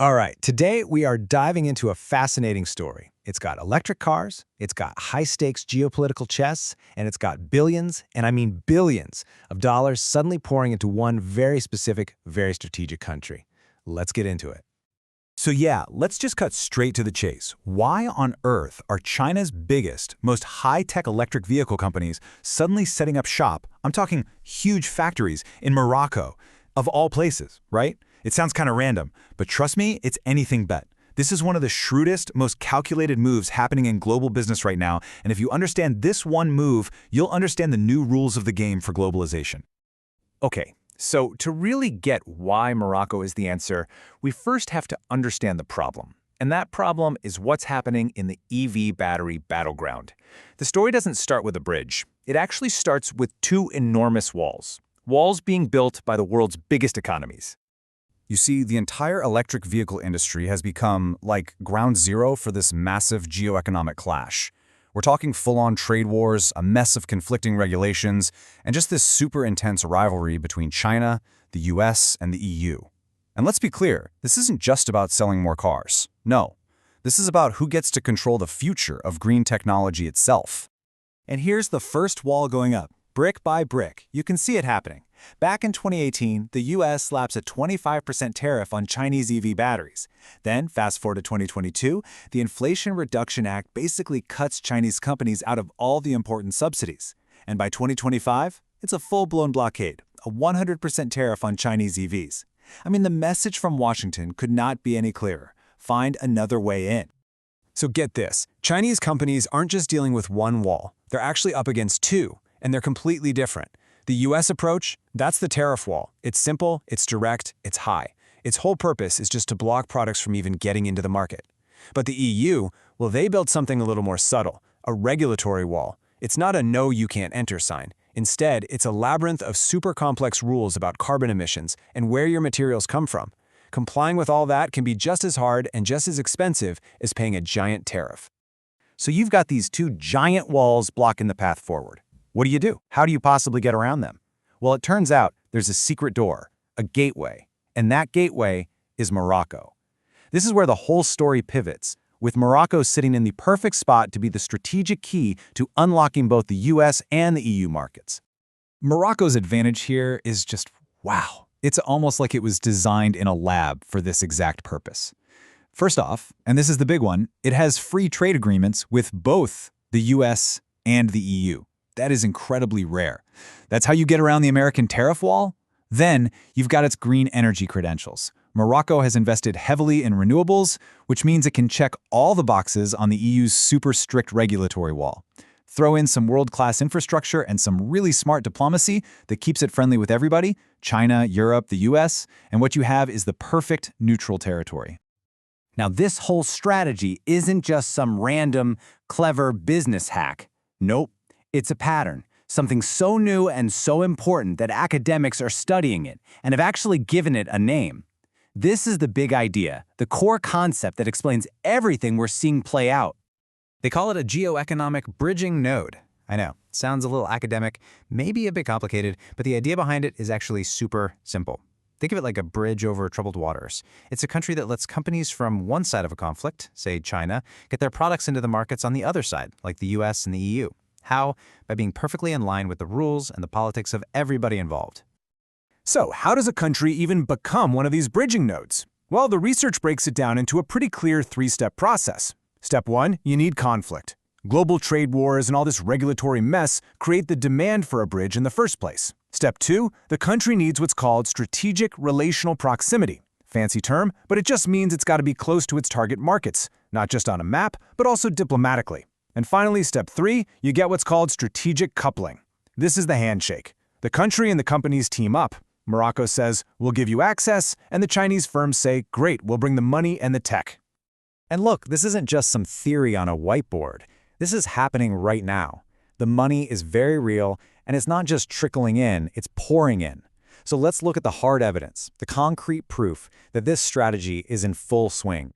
All right, today we are diving into a fascinating story. It's got electric cars, it's got high-stakes geopolitical chess, and it's got billions, and I mean billions, of dollars suddenly pouring into one very specific, very strategic country. Let's get into it. So yeah, let's just cut straight to the chase. Why on earth are China's biggest, most high-tech electric vehicle companies suddenly setting up shop, I'm talking huge factories, in Morocco? Of all places, right? It sounds kind of random, but trust me, it's anything but. This is one of the shrewdest, most calculated moves happening in global business right now, and if you understand this one move, you'll understand the new rules of the game for globalization. Okay, so to really get why Morocco is the answer, we first have to understand the problem. And that problem is what's happening in the EV battery battleground. The story doesn't start with a bridge. It actually starts with two enormous walls. Walls being built by the world's biggest economies. You see, the entire electric vehicle industry has become, like, ground zero for this massive geoeconomic clash. We're talking full-on trade wars, a mess of conflicting regulations, and just this super intense rivalry between China, the US, and the EU. And let's be clear, this isn't just about selling more cars. No, this is about who gets to control the future of green technology itself. And here's the first wall going up, brick by brick. You can see it happening. Back in 2018, the US slaps a 25% tariff on Chinese EV batteries. Then, fast forward to 2022, the Inflation Reduction Act basically cuts Chinese companies out of all the important subsidies. And by 2025, it's a full-blown blockade, a 100% tariff on Chinese EVs. I mean, the message from Washington could not be any clearer. Find another way in. So get this, Chinese companies aren't just dealing with one wall, they're actually up against two, and they're completely different. The US approach, that's the tariff wall. It's simple, it's direct, it's high. Its whole purpose is just to block products from even getting into the market. But the EU, well, they built something a little more subtle, a regulatory wall. It's not a no you can't enter sign. Instead, it's a labyrinth of super complex rules about carbon emissions and where your materials come from. Complying with all that can be just as hard and just as expensive as paying a giant tariff. So you've got these two giant walls blocking the path forward. What do? How do you possibly get around them? Well, it turns out there's a secret door, a gateway, and that gateway is Morocco. This is where the whole story pivots, with Morocco sitting in the perfect spot to be the strategic key to unlocking both the US and the EU markets. Morocco's advantage here is just wow. It's almost like it was designed in a lab for this exact purpose. First off, and this is the big one, it has free trade agreements with both the US and the EU. That is incredibly rare. That's how you get around the American tariff wall. Then, you've got its green energy credentials. Morocco has invested heavily in renewables, which means it can check all the boxes on the EU's super strict regulatory wall. Throw in some world-class infrastructure and some really smart diplomacy that keeps it friendly with everybody, China, Europe, the US, and what you have is the perfect neutral territory. Now, this whole strategy isn't just some random, clever business hack. Nope. It's a pattern, something so new and so important that academics are studying it and have actually given it a name. This is the big idea, the core concept that explains everything we're seeing play out. They call it a geoeconomic bridging node. I know, sounds a little academic, maybe a bit complicated, but the idea behind it is actually super simple. Think of it like a bridge over troubled waters. It's a country that lets companies from one side of a conflict, say China, get their products into the markets on the other side, like the US and the EU. How? By being perfectly in line with the rules and the politics of everybody involved. So, how does a country even become one of these bridging nodes? Well, the research breaks it down into a pretty clear three-step process. Step 1, you need conflict. Global trade wars and all this regulatory mess create the demand for a bridge in the first place. Step 2, the country needs what's called strategic relational proximity. Fancy term, but it just means it's got to be close to its target markets, not just on a map, but also diplomatically. And finally, step 3, you get what's called strategic coupling. This is the handshake. The country and the companies team up. Morocco says, we'll give you access, and the Chinese firms say, great, we'll bring the money and the tech. And look, this isn't just some theory on a whiteboard. This is happening right now. The money is very real, and it's not just trickling in, it's pouring in. So let's look at the hard evidence, the concrete proof that this strategy is in full swing.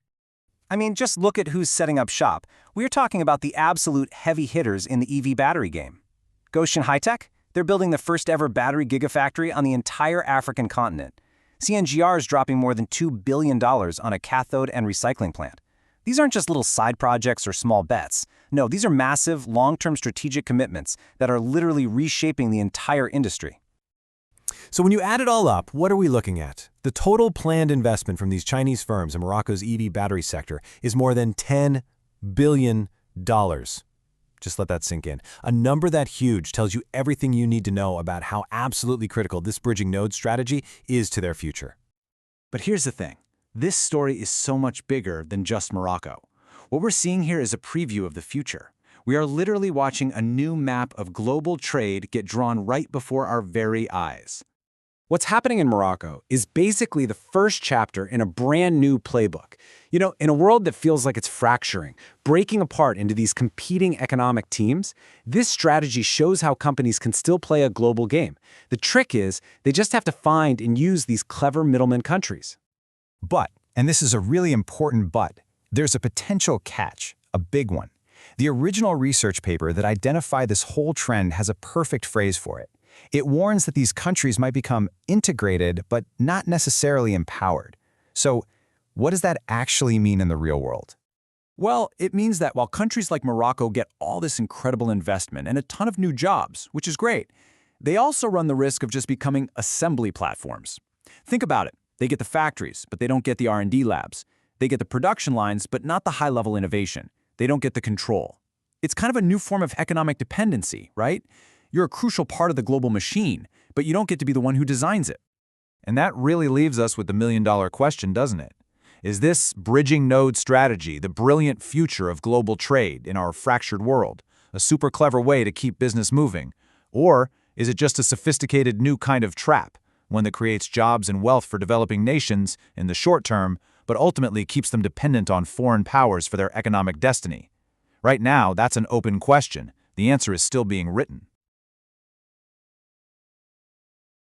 I mean, just look at who's setting up shop. We're talking about the absolute heavy hitters in the EV battery game. Goshen High-Tech, they're building the first ever battery gigafactory on the entire African continent. CNGR is dropping more than $2 billion on a cathode and recycling plant. These aren't just little side projects or small bets. No, these are massive, long-term strategic commitments that are literally reshaping the entire industry. So when you add it all up, what are we looking at? The total planned investment from these Chinese firms in Morocco's EV battery sector is more than $10 billion. Just let that sink in. A number that huge tells you everything you need to know about how absolutely critical this bridging node strategy is to their future. But here's the thing. This story is so much bigger than just Morocco. What we're seeing here is a preview of the future. We are literally watching a new map of global trade get drawn right before our very eyes. What's happening in Morocco is basically the first chapter in a brand new playbook. You know, in a world that feels like it's fracturing, breaking apart into these competing economic teams, this strategy shows how companies can still play a global game. The trick is they just have to find and use these clever middleman countries. But, and this is a really important but, there's a potential catch, a big one. The original research paper that identified this whole trend has a perfect phrase for it. It warns that these countries might become integrated, but not necessarily empowered. So, what does that actually mean in the real world? Well, it means that while countries like Morocco get all this incredible investment and a ton of new jobs, which is great, they also run the risk of just becoming assembly platforms. Think about it. They get the factories, but they don't get the R&D labs. They get the production lines, but not the high-level innovation. They don't get the control. It's kind of a new form of economic dependency, right? You're a crucial part of the global machine, but you don't get to be the one who designs it. And that really leaves us with the million-dollar question, doesn't it? Is this bridging node strategy the brilliant future of global trade in our fractured world, a super clever way to keep business moving? Or is it just a sophisticated new kind of trap, one that creates jobs and wealth for developing nations in the short term, but ultimately keeps them dependent on foreign powers for their economic destiny? Right now, that's an open question. The answer is still being written.